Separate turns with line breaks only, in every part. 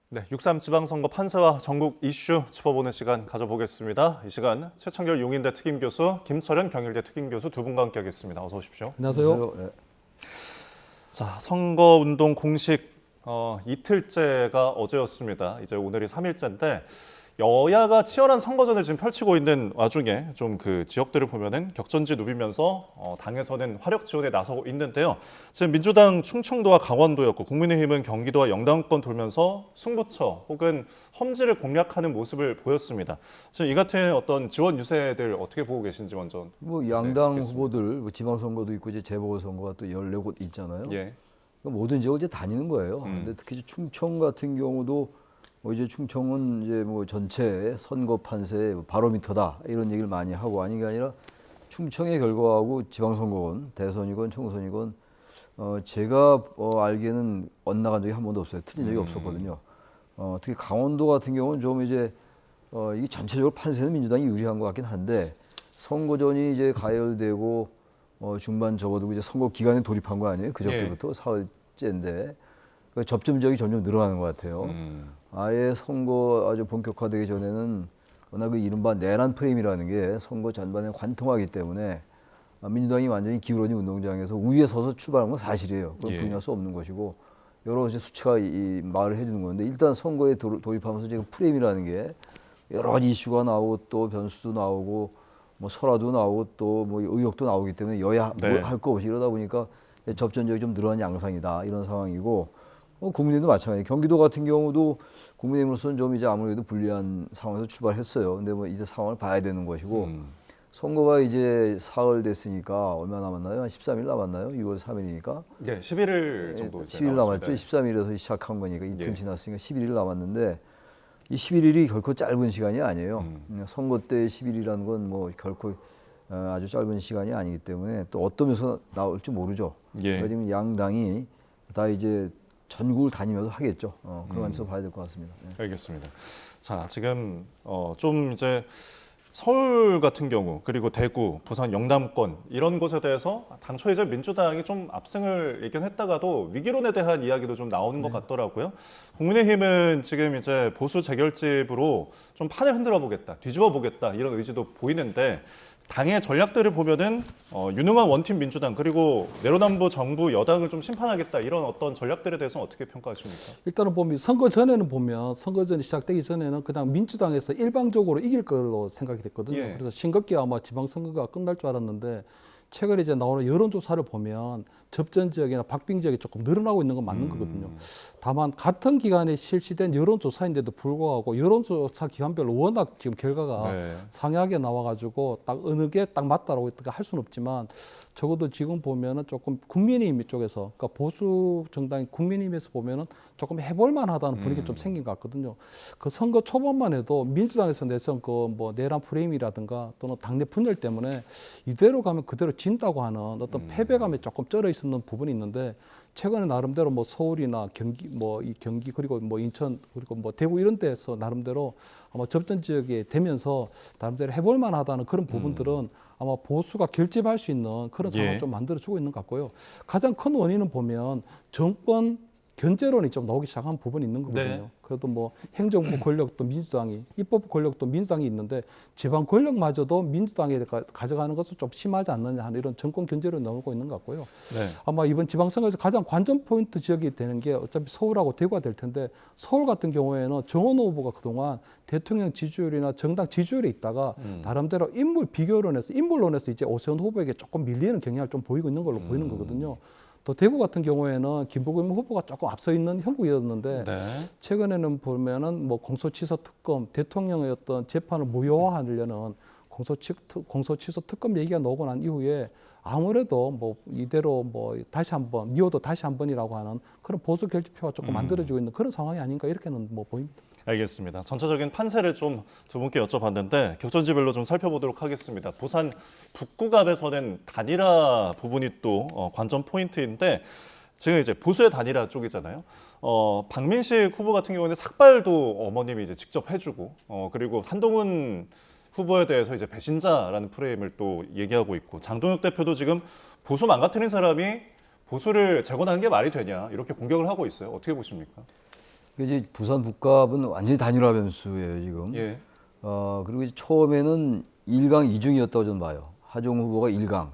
네, 6.3 지방선거 판세와 전국 이슈 짚어보는 시간 가져보겠습니다. 이 시간 최창결 용인대 특임교수, 김철현 경일대 특임교수 두 분과 함께하겠습니다. 어서 오십시오.
안녕하세요.
네.
자, 선거운동 공식 이틀째가 어제였습니다. 이제 오늘이 3일째인데 여야가 치열한 선거전을 지금 펼치고 있는 와중에 좀 그 지역들을 보면은 격전지 누비면서 당에서는 화력 지원에 나서고 있는데요. 지금 민주당 충청도와 강원도였고 국민의힘은 경기도와 영당권 돌면서 승부처 혹은 험지를 공략하는 모습을 보였습니다. 지금 이 같은 어떤 지원 유세들 어떻게 보고 계신지 먼저.
뭐 양당
듣겠습니다.
후보들 뭐 지방선거도 있고 이제 재보궐선거가 또 14곳 있잖아요.
예.
그러니까 모든 지역을 이제 다니는 거예요. 근데 특히 이제 충청 같은 경우도 뭐 이제 충청은 이제 뭐 전체 선거 판세 바로미터다 이런 얘기를 많이 하고 아닌 게 아니라 충청의 결과하고 지방선거건 대선이건 총선이건 제가 알기에는 엇나간 적이 한 번도 없어요. 틀린 적이 없었거든요. 특히 강원도 같은 경우는 좀 이제 이게 전체적으로 판세는 민주당이 유리한 것 같긴 한데 선거전이 이제 가열되고 중반 접어들고 이제 선거 기간에 돌입한 거 아니에요? 그저께부터 사흘째인데 접점 지역이 점점 늘어나는 것 같아요. 아예 선거 아주 본격화되기 전에는 워낙 그 이른바 내란 프레임이라는 게 선거 전반에 관통하기 때문에 민주당이 완전히 기울어진 운동장에서 우위에 서서 출발한 건 사실이에요. 그건 부인할 수 없는 것이고 여러 가지 수치가 이 말을 해주는 건데 일단 선거에 돌입하면서 지금 프레임이라는 게 여러 가지 이슈가 나오고 또 변수도 나오고 뭐 설화도 나오고 또 뭐 의혹도 나오기 때문에 여야 뭐 할 거 없이 이러다 보니까 접전 지역이 좀 늘어난 양상이다 이런 상황이고 국민의힘도 마찬가지. 경기도 같은 경우도 국민의힘으로서는 좀 이제 아무래도 불리한 상황에서 출발했어요. 근데 뭐 이제 상황을 봐야 되는 것이고 선거가 이제 사흘 됐으니까 얼마 남았나요? 한 13일 남았나요? 6월 3일이니까.
네, 11일 정도 이제
10일 남았죠.
남았습니다.
13일에서 시작한 거니까 이틀 지났으니까 11일 남았는데 이 11일이 결코 짧은 시간이 아니에요. 선거 때 10일이라는 건 뭐 결코 아주 짧은 시간이 아니기 때문에 또 어떤 면에서 나올지 모르죠. 그러니까 지금 양당이 다 이제 전국을 다니면서 하겠죠. 그런 관점에서 봐야 될 것 같습니다. 네.
알겠습니다. 자, 지금 좀 이제 서울 같은 경우 그리고 대구, 부산 영남권 이런 곳에 대해서 당초 이제 민주당이 좀 압승을 예견했다가도 위기론에 대한 이야기도 좀 나오는 것 같더라고요. 국민의힘은 지금 이제 보수 재결집으로 좀 판을 흔들어 보겠다, 뒤집어 보겠다 이런 의지도 보이는데 당의 전략들을 보면은 유능한 원팀 민주당 그리고 내로남부 정부 여당을 좀 심판하겠다 이런 어떤 전략들에 대해서는 어떻게 평가하십니까?
일단은 보면 선거 전에는 보면 선거전이 시작되기 전에는 그냥 민주당에서 일방적으로 이길 걸로 생각이 됐거든요.
예.
그래서 싱겁게 아마 지방선거가 끝날 줄 알았는데 최근에 이제 나오는 여론조사를 보면 접전 지역이나 박빙 지역이 조금 늘어나고 있는 건 맞는 거거든요. 다만 같은 기간에 실시된 여론조사인데도 불구하고 여론조사 기간별로 워낙 지금 결과가 상이하게 나와가지고 딱 어느 게 딱 맞다라고 할 수는 없지만 적어도 지금 보면은 조금 국민의힘 쪽에서 그러니까 보수 정당인 국민의힘에서 보면은 조금 해볼만하다는 분위기 좀 생긴 것 같거든요. 그 선거 초반만 해도 민주당에서 내선 그 뭐 내란 프레임이라든가 또는 당내 분열 때문에 이대로 가면 그대로 진다고 하는 어떤 패배감에 조금 쩔어 있었는 부분이 있는데 최근에 나름대로 뭐 서울이나 경기 뭐 이 경기 그리고 뭐 인천 그리고 뭐 대구 이런 데서 나름대로 아마 접전 지역에 되면서 나름대로 해볼 만하다는 그런 부분들은 아마 보수가 결집할 수 있는 그런 상황을 좀 만들어주고 있는 것 같고요. 가장 큰 원인은 보면 정권 견제론이 좀 나오기 시작한 부분이 있는 거거든요.
네.
그래도 뭐 행정부 권력도 민주당이, 입법 권력도 민주당이 있는데 지방 권력마저도 민주당에 가져가는 것은 좀 심하지 않느냐 하는 이런 정권 견제론이 나오고 있는 것 같고요.
네.
아마 이번 지방선거에서 가장 관전 포인트 지역이 되는 게 어차피 서울하고 대구가 될 텐데 서울 같은 경우에는 정원호 후보가 그동안 대통령 지지율이나 정당 지지율에 있다가 나름대로 인물 비교론에서 인물론에서 이제 오세훈 후보에게 조금 밀리는 경향을 좀 보이고 있는 걸로 보이는 거거든요. 또 대구 같은 경우에는 김부겸 후보가 조금 앞서 있는 형국이었는데 최근에는 보면은 뭐 공소취소 특검 대통령의 어떤 재판을 무효화하려는 공소취소 특검 얘기가 나오고 난 이후에 아무래도 뭐 이대로 뭐 다시 한번 미워도 다시 한번이라고 하는 그런 보수 결집표가 조금 만들어지고 있는 그런 상황이 아닌가 이렇게는 뭐 보입니다.
알겠습니다. 전체적인 판세를 좀 두 분께 여쭤봤는데 격전지별로 좀 살펴보도록 하겠습니다. 부산 북구갑에서는 단일화 부분이 또 관전 포인트인데 지금 이제 보수의 단일화 쪽이잖아요. 박민식 후보 같은 경우는 삭발도 어머님이 이제 직접 해주고 그리고 한동훈 후보에 대해서 이제 배신자라는 프레임을 또 얘기하고 있고 장동혁 대표도 지금 보수 망가뜨린 사람이 보수를 재건하는 게 말이 되냐 이렇게 공격을 하고 있어요. 어떻게 보십니까?
이제 부산 북갑은 완전히 단일화 변수예요 지금.
예.
그리고 이제 처음에는 1강 2중이었다고 저는 봐요. 하정우 후보가 1강,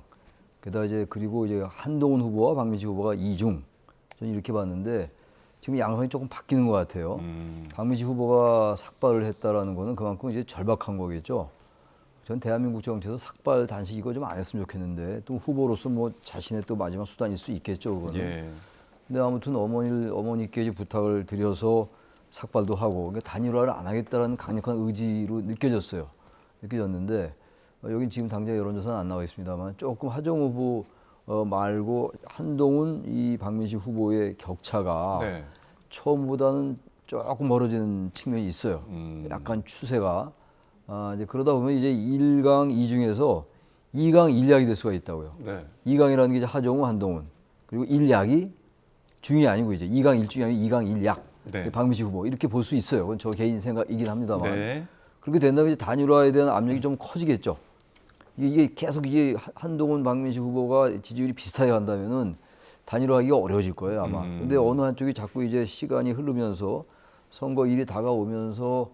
게다가 이제 그리고 이제 한동훈 후보와 박민식 후보가 2중. 저는 이렇게 봤는데 지금 양상이 조금 바뀌는 것 같아요. 박민식 후보가 삭발을 했다라는 거는 그만큼 이제 절박한 거겠죠. 전 대한민국 정치에서 삭발 단식 이거 좀 안 했으면 좋겠는데 또 후보로서 뭐 자신의 또 마지막 수단일 수 있겠죠, 그거는.
예.
근데 아무튼 어머니께 이제 부탁을 드려서 삭발도 하고 그러니까 단일화를 안 하겠다라는 강력한 의지로 느껴졌는데 여긴 지금 당장 여론조사는 안 나와 있습니다만 조금 하정우 후보 말고 한동훈 이 박민식 후보의 격차가
네.
처음보다는 조금 멀어지는 측면이 있어요. 약간 추세가. 이제 그러다 보면 이제 1강 2중에서 2강 1약이 될 수가 있다고요.
네.
2강이라는 게 이제 하정우, 한동훈. 그리고 1약이 중이 아니고 이제 2강 1중이 아니고 2강 1약.
네.
박민식 후보 이렇게 볼 수 있어요. 그건 저 개인 생각이긴 합니다만.
네.
그렇게 된다면 이제 단일화에 대한 압력이 좀 커지겠죠. 이게 계속 이게 한동훈, 박민식 후보가 지지율이 비슷하게 간다면은 단일화하기가 어려워질 거예요 아마. 근데 어느 한쪽이 자꾸 이제 시간이 흐르면서 선거일이 다가오면서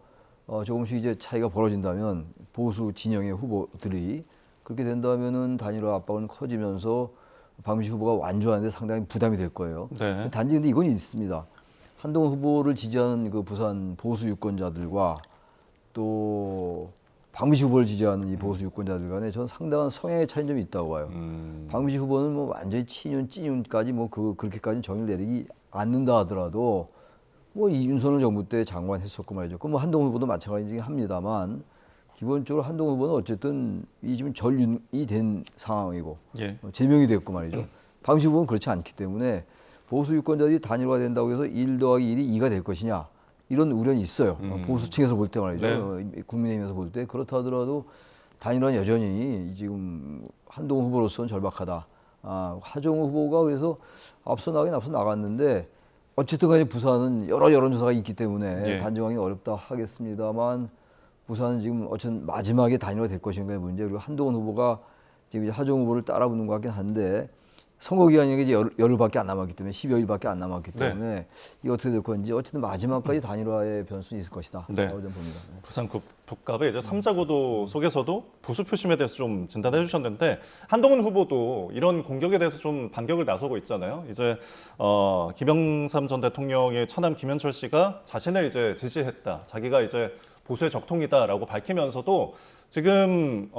조금씩 이제 차이가 벌어진다면 보수 진영의 후보들이 그렇게 된다면은 단일화 압박은 커지면서 박민식 후보가 완주하는데 상당히 부담이 될 거예요.
네.
단지 근데 이건 있습니다. 한동훈 후보를 지지하는 그 부산 보수 유권자들과 또 박민식 후보를 지지하는 이 보수 유권자들 간에 저는 상당한 성향의 차이점이 있다고 봐요. 박민식 후보는 뭐 완전히 친윤, 찐윤까지 뭐 그렇게까지 정의를 내리기 않는다 하더라도 뭐 이 윤석열 정부 때 장관 했었고 말이죠. 그럼 뭐 한동훈 후보도 마찬가지긴 합니다만 기본적으로 한동훈 후보는 어쨌든 이 지금 전륜이 된 상황이고
예.
제명이 됐고 말이죠. 박민식 후보는 그렇지 않기 때문에 보수 유권자들이 단일화 된다고 해서 1 더하기 1이 2가 될 것이냐 이런 우려는 있어요. 보수층에서 볼 때 말이죠.
네.
국민의힘에서 볼 때 그렇다 하더라도 단일화는 여전히 지금 한동훈 후보로서는 절박하다. 하정우 후보가 그래서 앞서 나갔는데 어쨌든 간에 부산은 여러 여론조사가 있기 때문에
예.
단정하기 어렵다 하겠습니다만 부산은 지금 어쨌든 마지막에 단일화 될 것인가의 문제 그리고 한동훈 후보가 지금 이제 하정우 후보를 따라붙는 것 같긴 한데 선거 기간이 이제 열흘밖에 안 남았기 때문에 10여일밖에 안 남았기 때문에 이게 어떻게 될 건지 어쨌든 마지막까지 단일화의 변수는 있을 것이다.
네.
라고 저는 봅니다. 네.
부산 북갑의 이제 3자 구도 속에서도 보수 표심에 대해서 좀 진단해 주셨는데 한동훈 후보도 이런 공격에 대해서 좀 반격을 나서고 있잖아요. 이제 김영삼 전 대통령의 차남 김현철 씨가 자신을 이제 지지했다. 자기가 이제 보수의 적통이다라고 밝히면서도 지금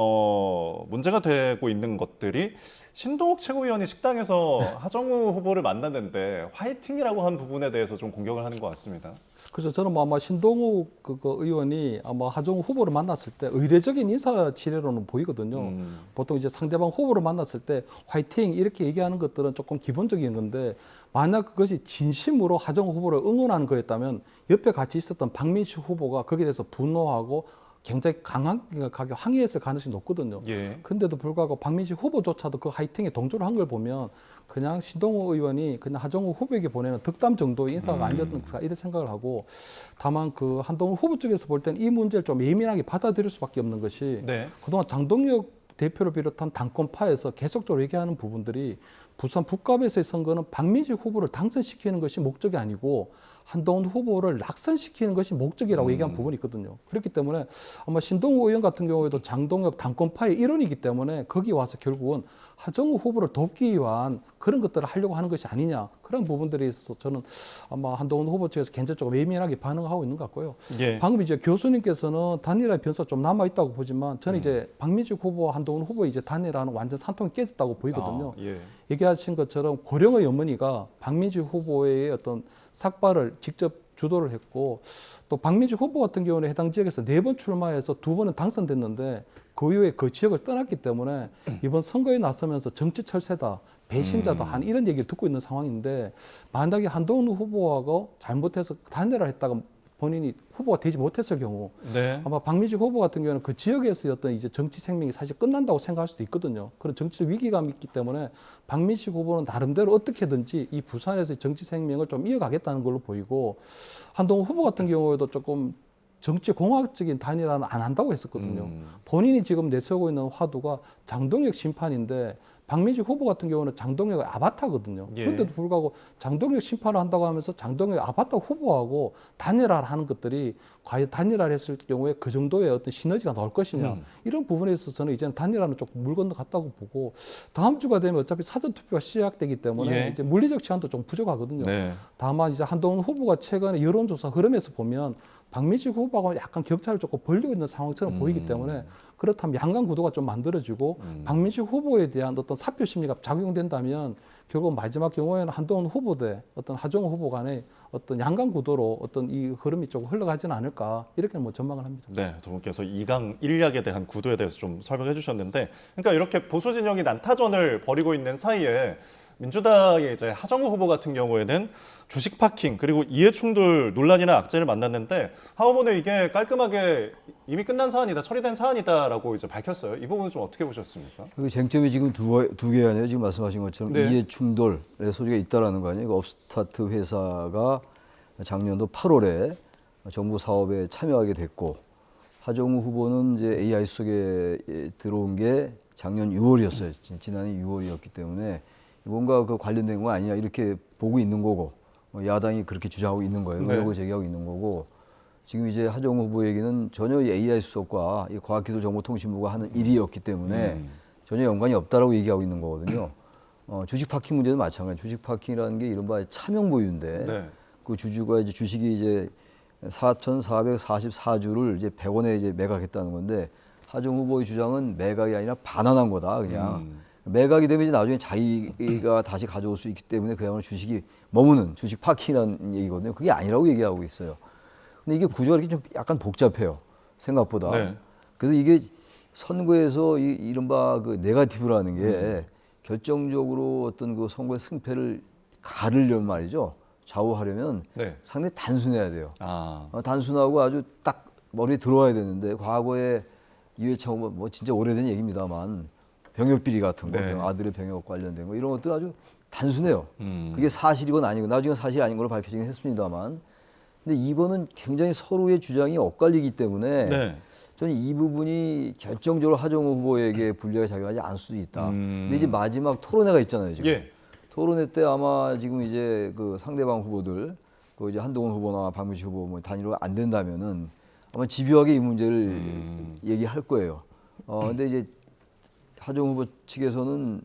문제가 되고 있는 것들이 신동욱 최고위원이 식당에서 하정우 후보를 만났는데 화이팅이라고 한 부분에 대해서 좀 공격을 하는 것 같습니다.
그래서 저는 뭐 아마 신동욱 그 의원이 아마 하정우 후보를 만났을 때 의례적인 인사 치레로는 보이거든요. 보통 이제 상대방 후보를 만났을 때 화이팅 이렇게 얘기하는 것들은 조금 기본적인 건데 만약 그것이 진심으로 하정우 후보를 응원하는 거였다면 옆에 같이 있었던 박민식 후보가 거기에 대해서 분노하고 굉장히 강하게 항의했을 가능성이 높거든요.
예.
근데도 불구하고 박민식 후보조차도 그 화이팅에 동조를 한 걸 보면 그냥 신동욱 의원이 그냥 하정우 후보에게 보내는 덕담 정도의 인사가 아니었던 이런 생각을 하고 다만 그 한동훈 후보 쪽에서 볼 때는 이 문제를 좀 예민하게 받아들일 수밖에 없는 것이
네.
그동안 장동혁 대표를 비롯한 당권파에서 계속적으로 얘기하는 부분들이 부산 북갑에서의 선거는 박민식 후보를 당선시키는 것이 목적이 아니고 한동훈 후보를 낙선시키는 것이 목적이라고 얘기한 부분이 있거든요. 그렇기 때문에 아마 신동우 의원 같은 경우에도 장동혁 당권파의 일원이기 때문에 거기 와서 결국은 하정우 후보를 돕기 위한 그런 것들을 하려고 하는 것이 아니냐 그런 부분들에 있어서 저는 아마 한동훈 후보 측에서 굉장히 조금 예민하게 반응하고 있는 것 같고요.
예.
방금 이제 교수님께서는 단일화의 변수가 좀 남아 있다고 보지만 저는 이제 박민식 후보와 한동훈 후보 이제 단일화는 완전 산통이 깨졌다고 보이거든요.
예.
얘기하신 것처럼 고령의 어머니가 박민식 후보의 어떤 삭발을 직접 주도를 했고 또 박민식 후보 같은 경우는 해당 지역에서 4번 출마해서 2번은 당선됐는데 그 이후에 그 지역을 떠났기 때문에 이번 선거에 나서면서 정치 철새다, 배신자다 하는 이런 얘기를 듣고 있는 상황인데 만약에 한동훈 후보하고 잘못해서 단일화를 했다가 본인이 후보가 되지 못했을 경우
네.
아마 박민식 후보 같은 경우는 그 지역에서의 어떤 이제 정치 생명이 사실 끝난다고 생각할 수도 있거든요. 그런 정치적 위기감이 있기 때문에 박민식 후보는 나름대로 어떻게든지 이 부산에서의 정치 생명을 좀 이어가겠다는 걸로 보이고 한동훈 후보 같은 경우에도 조금 정치 공학적인 단일화는 안 한다고 했었거든요. 본인이 지금 내세우고 있는 화두가 장동혁 심판인데 박민식 후보 같은 경우는 장동혁의 아바타거든요.
예.
그런데도 불구하고 장동혁 심판을 한다고 하면서 장동혁 아바타 후보하고 단일화를 하는 것들이 과연 단일화를 했을 경우에 그 정도의 어떤 시너지가 나올 것이냐. 이런 부분에 있어서는 이제는 단일화는 조금 물 건너갔다고 보고 다음 주가 되면 어차피 사전투표가 시작되기 때문에
예.
이제 물리적 시간도 좀 부족하거든요.
네.
다만 이제 한동훈 후보가 최근에 여론조사 흐름에서 보면 박민식 후보하고 약간 격차를 조금 벌리고 있는 상황처럼 보이기 때문에 그렇다면 양강 구도가 좀 만들어지고 박민식 후보에 대한 어떤 사표 심리가 작용된다면 결국 마지막 경우에는 한동훈 후보 대 어떤 하정우 후보 간의 어떤 양강 구도로 어떤 이 흐름이 조금 흘러가지는 않을까 이렇게 뭐 전망을 합니다.
네, 두 분께서 2강 1약에 대한 구도에 대해서 좀 설명해 주셨는데, 그러니까 이렇게 보수 진영이 난타전을 벌이고 있는 사이에 민주당의 이제 하정우 후보 같은 경우에는 주식 파킹 그리고 이해충돌 논란이나 악재를 만났는데 하 후보는 이게 깔끔하게 이미 끝난 사안이다, 처리된 사안이다라고 이제 밝혔어요. 이 부분은 좀 어떻게 보셨습니까?
그 쟁점이 지금 두 개 아니에요. 지금 말씀하신 것처럼
네.
이해 충돌의 소지가 있다라는 거 아니에요. 그 업스타트 회사가 작년도 8월에 정부 사업에 참여하게 됐고 하정우 후보는 이제 AI 속에 들어온 게 작년 6월이었어요. 지난해 6월이었기 때문에 뭔가 그 관련된 거 아니냐 이렇게 보고 있는 거고 야당이 그렇게 주장하고 있는 거예요.
네.
의혹을 제기하고 있는 거고 지금 이제 하정우 후보에게는 전혀 이 AI 수석과 이 과학기술정보통신부가 하는 일이었기 때문에 전혀 연관이 없다라고 얘기하고 있는 거거든요. 주식 파킹 문제는 마찬가지. 주식 파킹이라는 게 이른바 차명 보유인데
네.
그 주주가 이제 주식이 이제 4,444주를 이제 100원에 이제 매각했다는 건데 하정우 후보의 주장은 매각이 아니라 반환한 거다 그냥. 매각이 되면 이제 나중에 자기가 다시 가져올 수 있기 때문에 그야말로 주식이 머무는 주식 파킹이라는 얘기거든요. 그게 아니라고 얘기하고 있어요. 근데 이게 구조가 이렇게 좀 약간 복잡해요. 생각보다.
네.
그래서 이게 선거에서 이른바 그 네거티브라는 게 결정적으로 어떤 그 선거의 승패를 가르려면 말이죠. 좌우하려면
네.
상당히 단순해야 돼요.
아,
단순하고 아주 딱 머리에 들어와야 되는데 과거에 이회창 후보 뭐 진짜 오래된 얘기입니다만 병역 비리 같은 거,
네.
아들의 병역 관련된 거 이런 것들 아주 단순해요.
음.
그게 사실이건 아니고 나중에 사실이 아닌 걸로 밝혀지긴 했습니다만 근데 이거는 굉장히 서로의 주장이 엇갈리기 때문에
네.
저는 이 부분이 결정적으로 하정우 후보에게 불리하게 작용하지 않을 수도 있다. 근데 이제 마지막 토론회가 있잖아요, 지금.
예.
토론회 때 아마 지금 이제 그 상대방 후보들, 그 이제 한동훈 후보나 박민식 후보 뭐 단일화가 안 된다면은 아마 집요하게 이 문제를 얘기할 거예요. 근데 이제 하정우 후보 측에서는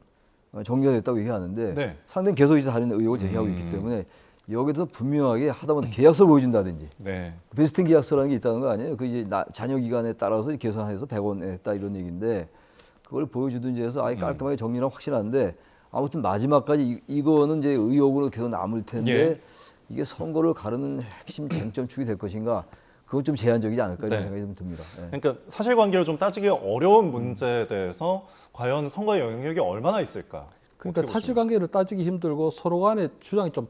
정리가 됐다고 얘기하는데
네.
상대는 계속 이제 다른 의혹을 제기하고 있기 때문에 여기서 분명하게 하다 보면 계약서를 보여준다든지
네.
베스팅 계약서라는 게 있다는 거 아니에요? 그 이제 잔여 기간에 따라서 계산해서 100원 했다 이런 얘기인데 그걸 보여주든지 해서 아예 깔끔하게 정리는 확실한데 아무튼 마지막까지 이거는 이제 의혹으로 계속 남을 텐데
예.
이게 선거를 가르는 핵심 쟁점축이 될 것인가 그건 좀 제한적이지 않을까 이런
네.
생각이 좀 듭니다. 예.
그러니까 사실관계를 좀 따지기 어려운 문제에 대해서 과연 선거의 영향력이 얼마나 있을까?
그러니까
어떻게
사실관계를 따지기 힘들고 서로 간의 주장이 좀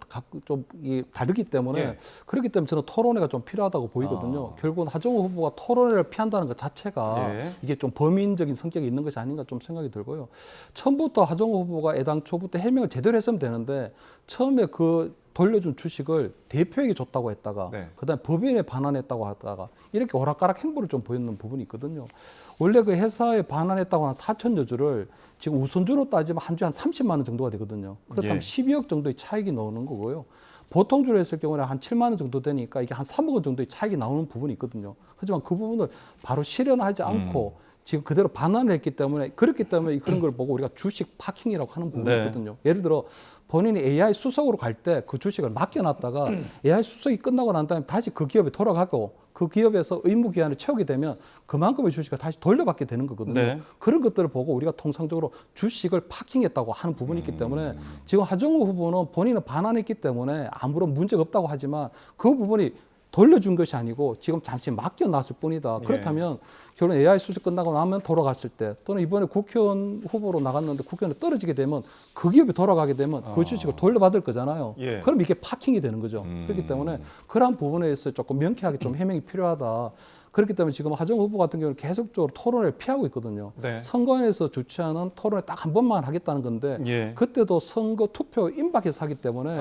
다르기 때문에
예.
그렇기 때문에 저는 토론회가 좀 필요하다고 보이거든요. 결국은 하정우 후보가 토론회를 피한다는 것 자체가
예.
이게 좀 범인적인 성격이 있는 것이 아닌가 좀 생각이 들고요. 처음부터 하정우 후보가 애당초부터 해명을 제대로 했으면 되는데 처음에 그 돌려준 주식을 대표에게 줬다고 했다가
네.
그다음에 법인에 반환했다고 하다가 이렇게 오락가락 행보를 좀 보이는 부분이 있거든요. 원래 그 회사에 반환했다고 한 4천여 주를 지금 우선주로 따지면 한 주에 한 30만 원 정도가 되거든요. 그렇다면
예.
12억 정도의 차익이 나오는 거고요. 보통주로 했을 경우는 한 7만 원 정도 되니까 이게 한 3억 원 정도의 차익이 나오는 부분이 있거든요. 하지만 그 부분을 바로 실현하지 않고 지금 그대로 반환을 했기 때문에 그렇기 때문에 그런 걸 보고 우리가 주식 파킹이라고 하는 부분이
네.
있거든요. 예를 들어 본인이 AI 수석으로 갈 때 그 주식을 맡겨놨다가 AI 수석이 끝나고 난 다음에 다시 그 기업에 돌아가고 그 기업에서 의무 기한을 채우게 되면 그만큼의 주식을 다시 돌려받게 되는 거거든요.
네.
그런 것들을 보고 우리가 통상적으로 주식을 파킹했다고 하는 부분이 있기 때문에 지금 하정우 후보는 본인은 반환했기 때문에 아무런 문제가 없다고 하지만 그 부분이 돌려준 것이 아니고 지금 잠시 맡겨놨을 뿐이다. 그렇다면 결론 AI 수습 끝나고 나면 돌아갔을 때 또는 이번에 국회의원 후보로 나갔는데 국회의원에 떨어지게 되면 그 기업이 돌아가게 되면 그 주식을 돌려받을 거잖아요.
예.
그럼 이게 파킹이 되는 거죠. 그렇기 때문에 그러한 부분에 있어 조금 명쾌하게 좀 해명이 필요하다. 그렇기 때문에 지금 하정우 후보 같은 경우는 계속적으로 토론을 피하고 있거든요.
네.
선거에서 주최하는 토론을 딱 한 번만 하겠다는 건데
예.
그때도 선거 투표 임박해서 하기 때문에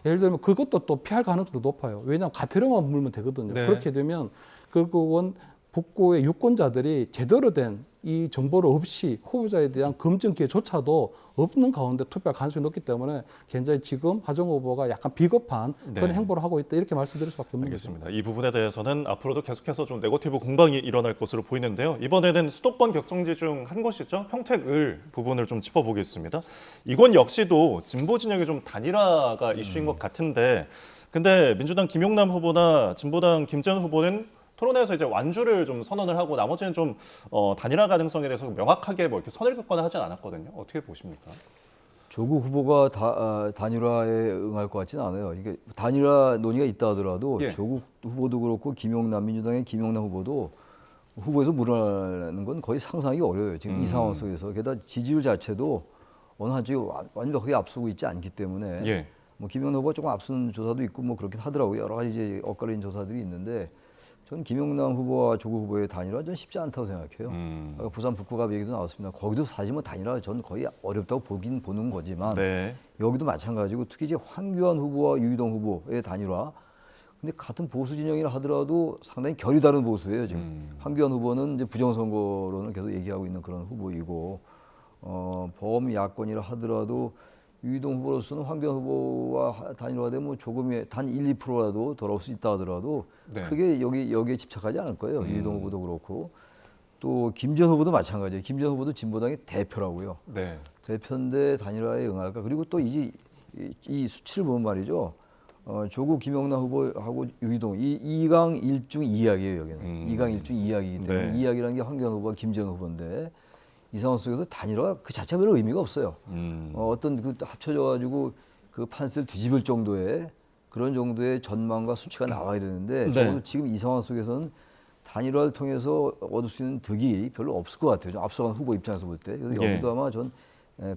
예를 들면 그것도 또 피할 가능성도 높아요. 왜냐하면 가태료만 물면 되거든요.
네.
그렇게 되면 결국은 북구의 유권자들이 제대로 된 이 정보를 없이 후보자에 대한 검증 기회조차도 없는 가운데 투표할 가능성이 높기 때문에 굉장히 지금 하정 후보가 약간 비겁한 그런
네.
행보를 하고 있다 이렇게 말씀드릴 수밖에 없는 거죠.
알겠습니다. 이 부분에 대해서는 앞으로도 계속해서 좀 네거티브 공방이 일어날 것으로 보이는데요. 이번에는 수도권 격정지 중 한 곳이죠. 평택을 부분을 좀 짚어보겠습니다. 이건 역시도 진보 진영의 좀 단일화가 이슈인 것 같은데, 근데 민주당 김용남 후보나 진보당 김재현 후보는 토론회에서 이제 완주를 좀 선언을 하고 나머지는 좀 단일화 가능성에 대해서 명확하게 뭐 이렇게 선을 긋거나 하진 않았거든요. 어떻게 보십니까?
조국 후보가 단일화에 응할 것 같지는 않아요. 이게 단일화 논의가 있다 하더라도
예.
조국 후보도 그렇고 김용남 민주당의 김용남 후보도 후보에서 물러나는 건 거의 상상하기 어려워요. 지금 이 상황 속에서 게다가 지지율 자체도 어느 한쪽이 완벽하게 앞서고 있지 않기 때문에
예.
뭐 김용남 후보가 조금 앞선 조사도 있고 뭐 그렇긴 하더라고요. 여러 가지 이제 엇갈린 조사들이 있는데 저는 김용남 후보와 조국 후보의 단일화 는 쉽지 않다고 생각해요. 아까 부산 북구갑 얘기도 나왔습니다. 거기도 사실 뭐 단일화 전 거의 어렵다고 보는 거지만
네.
여기도 마찬가지고 특히 이제 황교안 후보와 유희동 후보의 단일화. 근데 같은 보수 진영이라 하더라도 상당히 결이 다른 보수예요 지금. 황교안 후보는 이제 부정선거론을 계속 얘기하고 있는 그런 후보이고 범야권이라 하더라도 유희동 후보로서는 황교안 후보와 단일화되면 뭐 조금의 단 1, 2%라도 돌아올 수 있다 하더라도
네.
크게 여기에 집착하지 않을 거예요. 유희동 후보도 그렇고 또 김전 후보도 마찬가지예요. 김전 후보도 진보당의 대표라고요.
네.
대표인데 단일화에 응할까? 그리고 또 이 수치를 보면 말이죠. 조국 김영남 후보하고 유희동 이강 일중 이야기예요. 여기는 이강 일중 이야기이기 때문에
네.
이야기라는 게 황교안 후보와 김재현 후보인데 이 상황 속에서 단일화 그 자체가 별로 의미가 없어요. 어떤 그 합쳐져 가지고 그 판세를 뒤집을 정도의 그런 정도의 전망과 수치가 나와야 되는데
네.
적어도 지금 이 상황 속에서는 단일화를 통해서 얻을 수 있는 득이 별로 없을 것 같아요. 좀 앞서간 후보 입장에서 볼 때. 그래서
예.
여기도 아마 전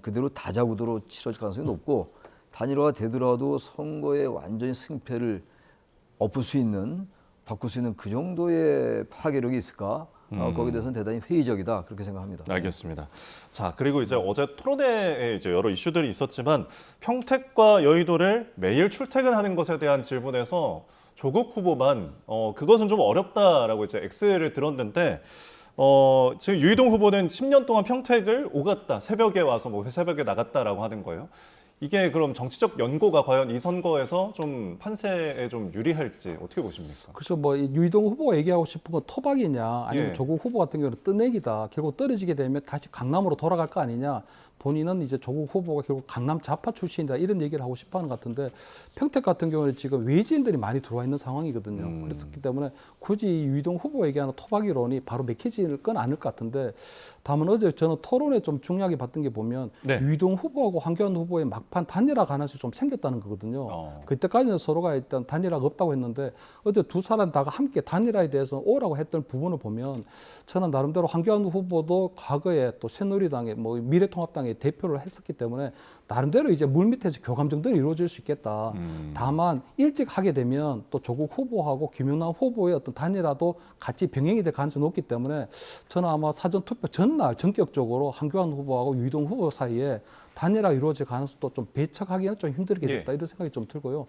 그대로 다자구도로 치러질 가능성이 높고 단일화가 되더라도 선거에 완전히 승패를 엎을 수 있는 바꿀 수 있는 그 정도의 파괴력이 있을까? 거기에 대해서는 대단히 회의적이다 그렇게 생각합니다.
알겠습니다. 자, 그리고 이제 어제 토론회에 이제 여러 이슈들이 있었지만 평택과 여의도를 매일 출퇴근하는 것에 대한 질문에서 조국 후보만 그것은 좀 어렵다라고 이제 X를 들었는데 지금 유희동 후보는 10년 동안 평택을 오갔다 새벽에 와서 뭐 새벽에 나갔다라고 하는 거예요. 이게 그럼 정치적 연고가 과연 이 선거에서 좀 판세에 좀 유리할지 어떻게 보십니까?
그래서 뭐 유희동 후보가 얘기하고 싶은 건 토박이냐 아니면
예.
조국 후보 같은 경우는 뜨내기다. 결국 떨어지게 되면 다시 강남으로 돌아갈 거 아니냐. 본인은 이제 조국 후보가 결국 강남 좌파 출신이다 이런 얘기를 하고 싶어하는 것 같은데 평택 같은 경우는 지금 외지인들이 많이 들어와 있는 상황이거든요. 그렇기 때문에 굳이 유희동 후보 얘기하는 토박이론이 바로 맥혀질 건 아닐 것 같은데 다만 어제 저는 토론에 좀 중요하게 봤던 게 보면
네.
유희동 후보하고 황교안 후보의 막판 단일화 가능성이 좀 생겼다는 거거든요. 그때까지는 서로가 일단 단일화가 없다고 했는데 어제 두 사람 다가 함께 단일화에 대해서 오라고 했던 부분을 보면 저는 나름대로 황교안 후보도 과거에 또 새누리당의 뭐 미래통합당의 대표를 했었기 때문에 나름대로 이제 물밑에서 교감 정도는 이루어질 수 있겠다. 다만 일찍 하게 되면 또 조국 후보하고 김용남 후보의 어떤 단일화도 같이 병행이 될 가능성이 높기 때문에 저는 아마 사전 투표 전날 전격적으로 황교안 후보하고 유희동 후보 사이에 단일화 이루어질 가능성도 좀 배척하기는 좀 힘들게 됐다 이런 생각이 좀 들고요.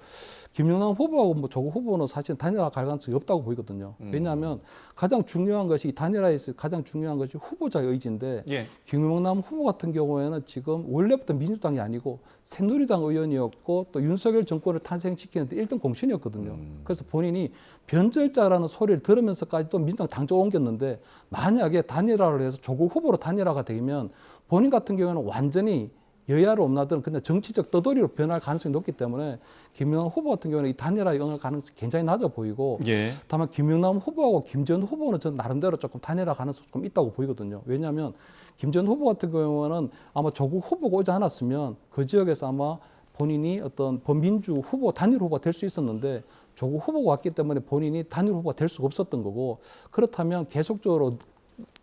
김용남 후보하고 뭐 조국 후보는 사실 단일화 갈 가능성이 없다고 보이거든요. 왜냐하면 가장 중요한 것이 이 단일화에서 가장 중요한 것이 후보자의 의지인데
예.
김용남 후보 같은 경우에는 지금 원래부터 민주당이 아니고 새누리당 의원이었고 또 윤석열 정권을 탄생시키는데 1등 공신이었거든요. 그래서 본인이 변절자라는 소리를 들으면서까지도 민주당 당적을 옮겼는데 만약에 단일화를 해서 조국 후보로 단일화가 되면 본인 같은 경우에는 완전히 여야를 없나든 근데 정치적 떠돌이로 변할 가능성이 높기 때문에 김영남 후보 같은 경우는 이 단일화에 응할 가능성이 굉장히 낮아 보이고
예.
다만 김영남 후보하고 김전 후보는 저는 나름대로 조금 단일화 가능성이 좀 있다고 보이거든요. 왜냐하면 김전 후보 같은 경우는 아마 조국 후보가 오지 않았으면 그 지역에서 아마 본인이 어떤 범민주 후보 단일 후보가 될 수 있었는데 조국 후보가 왔기 때문에 본인이 단일 후보가 될 수가 없었던 거고 그렇다면 계속적으로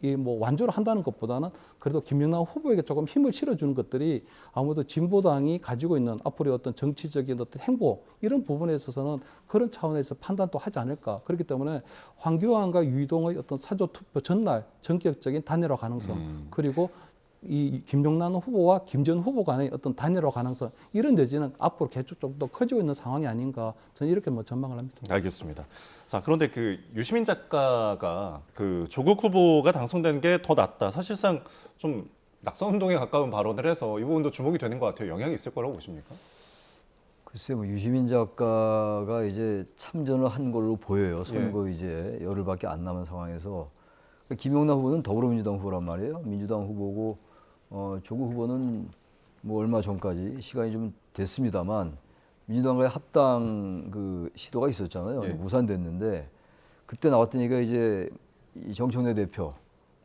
이 뭐 완주를 한다는 것보다는 그래도 김영남 후보에게 조금 힘을 실어주는 것들이 아무래도 진보당이 가지고 있는 앞으로의 어떤 정치적인 어떤 행보 이런 부분에 있어서는 그런 차원에서 판단도 하지 않을까. 그렇기 때문에 황교안과 유희동의 어떤 사전 투표 전날 전격적인 단일화 가능성 그리고 이 김용남 후보와 김전 후보 간의 어떤 단일화 가능성 이런 여지는 앞으로 계속 좀 더 커지고 있는 상황이 아닌가 저는 이렇게 뭐 전망을 합니다.
알겠습니다. 자, 그런데 그 유시민 작가가 그 조국 후보가 당선된 게 더 낫다. 사실상 좀 낙선 운동에 가까운 발언을 해서 이 부분도 주목이 되는 것 같아요. 영향이 있을 거라고 보십니까?
글쎄 뭐 유시민 작가가 이제 참전을 한 걸로 보여요. 선거 이제 열흘밖에 안 남은 상황에서 김용남 후보는 더불어민주당 후보란 말이에요. 민주당 후보고 조국 후보는 뭐 얼마 전까지 시간이 좀 됐습니다만 민주당과의 합당 그 시도가 있었잖아요.
예.
무산됐는데 그때 나왔던 얘기가 이제 이 정청래 대표,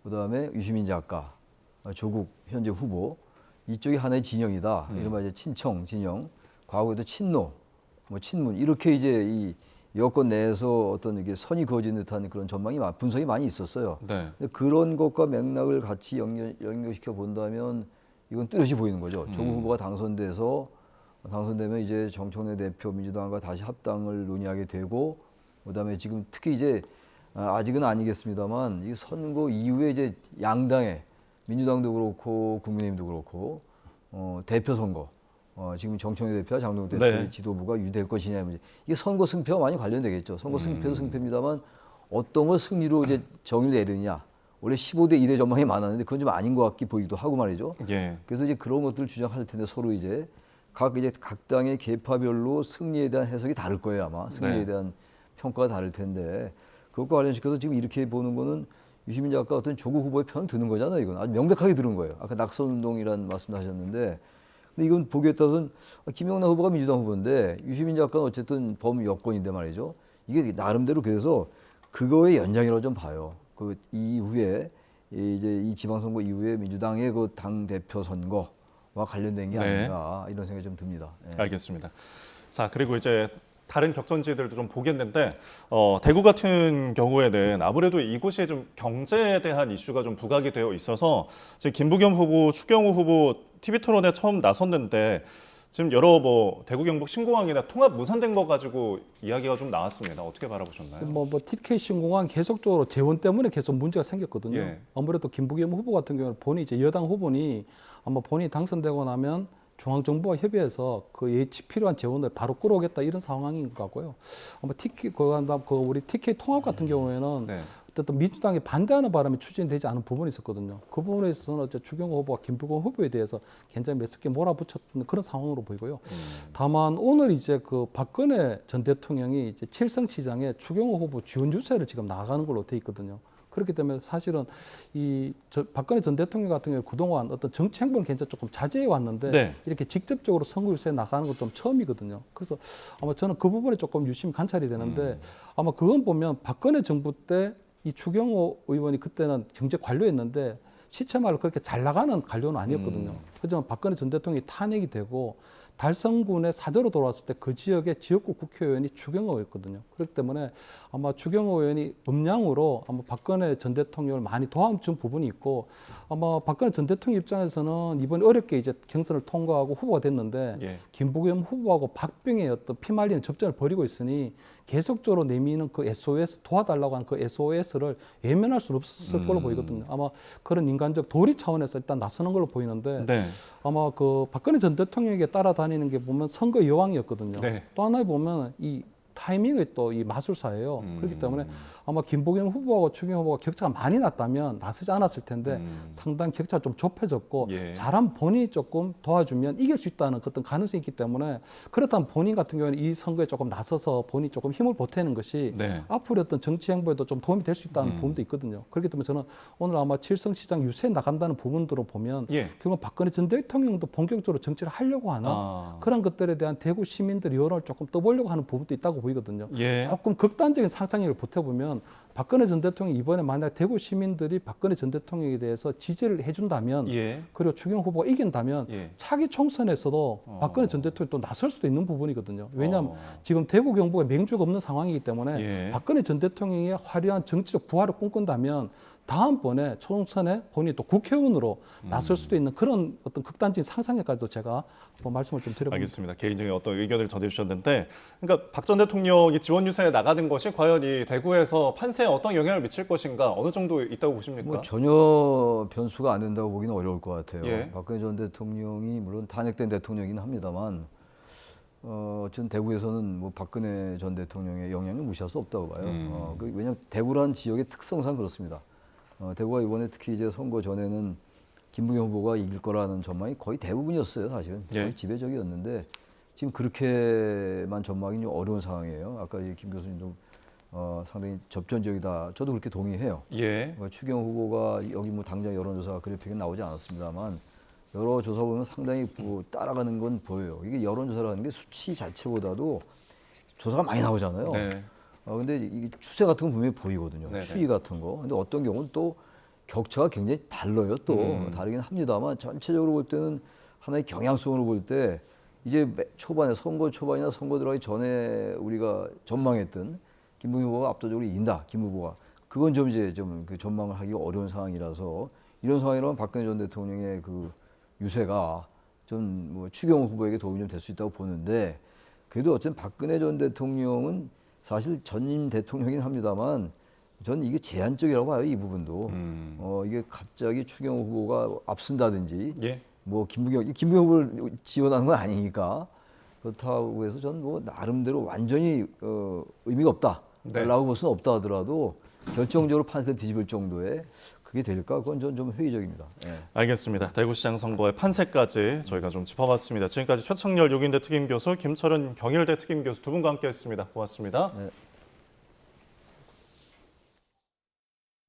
그다음에 유시민 작가, 조국 현재 후보 이쪽이 하나의 진영이다. 이른바 이제 친청 진영. 과거에도 친노, 뭐 친문 이렇게 이제 이 여권 내에서 어떤 이게 선이 그어진 듯한 그런 전망이 분석이 많이 있었어요.
네.
근데 그런 것과 맥락을 같이 연결시켜 본다면 이건 뚜렷이 보이는 거죠. 조국 후보가 당선되면 이제 정청래 대표 민주당과 다시 합당을 논의하게 되고, 그다음에 지금 특히 이제 아직은 아니겠습니다만 이 선거 이후에 이제 양당의 민주당도 그렇고 국민의힘도 그렇고 대표 선거. 지금 정청래 대표와 장동혁 대표의
네.
지도부가 유될 것이냐 문제. 이게 선거 승패와 많이 관련되겠죠. 선거 승패도 승패입니다만 어떤 걸 승리로 이제 정의를 내리느냐. 원래 15대 1의 전망이 많았는데 그건 좀 아닌 것 같기 보이기도 하고 말이죠.
예.
그래서 이제 그런 것들을 주장할 텐데 서로 이제 각 당의 계파별로 승리에 대한 해석이 다를 거예요 아마. 승리에
네.
대한 평가가 다를 텐데 그것과 관련시켜서 지금 이렇게 보는 거는 유시민 작가 어떤 조국 후보의 편을 드는 거잖아요. 이건 아주 명백하게 들은 거예요. 아까 낙선운동이라는 말씀도 하셨는데. 근데 이건 보기에 따라서는 김용남 후보가 민주당 후보인데 유시민 작가는 어쨌든 범여권인데 말이죠. 이게 나름대로 그래서 그거의 연장이라고 좀 봐요. 그 이후에 이제 이 지방선거 이후에 민주당의 그 당 대표 선거와 관련된 게
네.
아닌가 이런 생각이 좀 듭니다. 예.
알겠습니다. 자, 그리고 이제 다른 격전지들도 좀 보겠는데 대구 같은 경우에는 아무래도 이곳이 좀 경제에 대한 이슈가 좀 부각이 되어 있어서 지금 김부겸 후보, 추경호 후보 TV 토론에 처음 나섰는데 지금 여러 뭐 대구 경북 신공항이나 통합 무산된 거 가지고 이야기가 좀 나왔습니다. 어떻게 바라보셨나요?
뭐 TK 신공항 계속적으로 재원 때문에 계속 문제가 생겼거든요.
예.
아무래도 김부겸 후보 같은 경우는 본인이 이제 여당 후보니 아마 본인이 당선되고 나면 중앙정부와 협의해서 그 필요한 재원을 바로 끌어오겠다 이런 상황인 것 같고요. 아마 우리 TK 통합 같은 경우에는
네.
어쨌든 민주당이 반대하는 바람에 추진되지 않은 부분이 있었거든요. 그 부분에 있어서는 어째 추경호 후보와 김부겸 후보에 대해서 굉장히 매섭게 몰아붙였던 그런 상황으로 보이고요. 다만 오늘 이제 그 박근혜 전 대통령이 이제 칠성시장에 추경호 후보 지원 유세를 지금 나가는 걸로 돼 있거든요. 그렇기 때문에 사실은 박근혜 전 대통령 같은 경우 그동안 어떤 정치 행보는 굉장히 조금 자제해 왔는데
네.
이렇게 직접적으로 선거 유세에 나가는 건 좀 처음이거든요. 그래서 아마 저는 그 부분에 조금 유심히 관찰이 되는데 아마 그건 보면 박근혜 정부 때 이 추경호 의원이 그때는 경제 관료였는데 시체말로 그렇게 잘 나가는 관료는 아니었거든요. 하지만 박근혜 전 대통령이 탄핵이 되고 달성군의 사저로 돌아왔을 때 그 지역의 지역구 국회의원이 추경호였거든요. 그렇기 때문에 아마 추경호 의원이 음량으로 아마 박근혜 전 대통령을 많이 도와준 부분이 있고 아마 박근혜 전 대통령 입장에서는 이번에 어렵게 이제 경선을 통과하고 후보가 됐는데
예.
김부겸 후보하고 박빙의 어떤 피말리는 접전을 벌이고 있으니 계속적으로 내미는 그 SOS 도와달라고 하는 그 SOS를 외면할 수는 없었을 걸로 보이거든요. 아마 그런 인간적 도리 차원에서 일단 나서는 걸로 보이는데
네.
아마 그 박근혜 전 대통령에게 따라다니는 게 보면 선거 여왕이었거든요.
네.
또 하나 보면 이 타이밍이 또 이 마술사예요. 그렇기 때문에 아마 김부겸 후보하고 추경호 후보가 격차가 많이 났다면 나서지 않았을 텐데 상당히 격차가 좀 좁혀졌고
예.
잘한 본인이 조금 도와주면 이길 수 있다는 어떤 가능성이 있기 때문에 그렇다면 본인 같은 경우에는 이 선거에 조금 나서서 본인이 조금 힘을 보태는 것이
네.
앞으로 어떤 정치 행보에도 좀 도움이 될 수 있다는 부분도 있거든요. 그렇기 때문에 저는 오늘 아마 칠성시장 유세에 나간다는 부분들을 보면
예.
결국 박근혜 전 대통령도 본격적으로 정치를 하려고 하나 그런 것들에 대한 대구 시민들의 여론을 조금 떠보려고 하는 부분도 있다고 보이거든요.
예.
조금 극단적인 상상력을 보태보면 박근혜 전 대통령이 이번에 만약 대구 시민들이 박근혜 전 대통령에 대해서 지지를 해준다면
예.
그리고 추경호 후보가 이긴다면
예.
차기 총선에서도 박근혜 전 대통령이 또 나설 수도 있는 부분이거든요. 왜냐하면
어.
지금 대구 경북에 맹주가 없는 상황이기 때문에
예.
박근혜 전 대통령의 화려한 정치적 부활을 꿈꾼다면 다음번에 총선에 본인이 또 국회의원으로 나설 수도 있는 그런 어떤 극단적인 상상에까지도 제가 한번 말씀을 좀 드려봅니다.
알겠습니다. 개인적인 어떤 의견을 전해주셨는데, 그러니까 박 전 대통령이 지원 유세에 나가는 것이 과연 이 대구에서 판세에 어떤 영향을 미칠 것인가, 어느 정도 있다고 보십니까?
뭐 전혀 변수가 안 된다고 보기는 어려울 것 같아요.
예.
박근혜 전 대통령이 물론 탄핵된 대통령이긴 합니다만, 전 대구에서는 뭐 박근혜 전 대통령의 영향을 무시할 수 없다고 봐요. 왜냐하면 대구라는 지역의 특성상 그렇습니다. 대구가 이번에 특히 이제 선거 전에는 김부겸 후보가 이길 거라는 전망이 거의 대부분이었어요, 사실은. 거의
예.
지배적이었는데 지금 그렇게만 전망이 좀 어려운 상황이에요. 아까 김 교수님도 상당히 접전적이다. 저도 그렇게 동의해요.
예.
추경 후보가 여기 뭐 당장 여론조사 그래픽은 나오지 않았습니다만 여러 조사 보면 상당히 뭐 따라가는 건 보여요. 이게 여론조사라는 게 수치 자체보다도 조사가 많이 나오잖아요.
네.
근데 이 추세 같은 건 분명히 보이거든요.
네네.
추이 같은 거. 근데 어떤 경우는 또 격차가 굉장히 달라요. 또 다르긴 합니다만 전체적으로 볼 때는 하나의 경향성으로 볼 때 이제 초반에 선거 초반이나 선거 들어가기 전에 우리가 전망했던 김부겸 후보가 압도적으로 이긴다. 김 후보가 그건 좀 이제 좀 그 전망을 하기 어려운 상황이라서 이런 상황이라면 박근혜 전 대통령의 그 유세가 좀 뭐 추경호 후보에게 도움이 좀 될 수 있다고 보는데 그래도 어쨌든 박근혜 전 대통령은 사실 전임 대통령이긴 합니다만 저는 이게 제한적이라고 봐요. 이 부분도 이게 갑자기 추경호 후보가 앞선다든지
예.
뭐 김부겸 후보를 지원하는 건 아니니까 그렇다고 해서 저는 뭐 나름대로 완전히 의미가 없다라고
네.
볼 수는 없다 하더라도 결정적으로 판세를 뒤집을 정도의 그게 될까? 그건 저는 좀 회의적입니다. 예.
알겠습니다. 대구시장 선거의 판세까지 저희가 좀 짚어봤습니다. 지금까지 최창렬 6인대 특임교수, 김철은 경일대 특임교수 두 분과 함께했습니다. 고맙습니다.
네.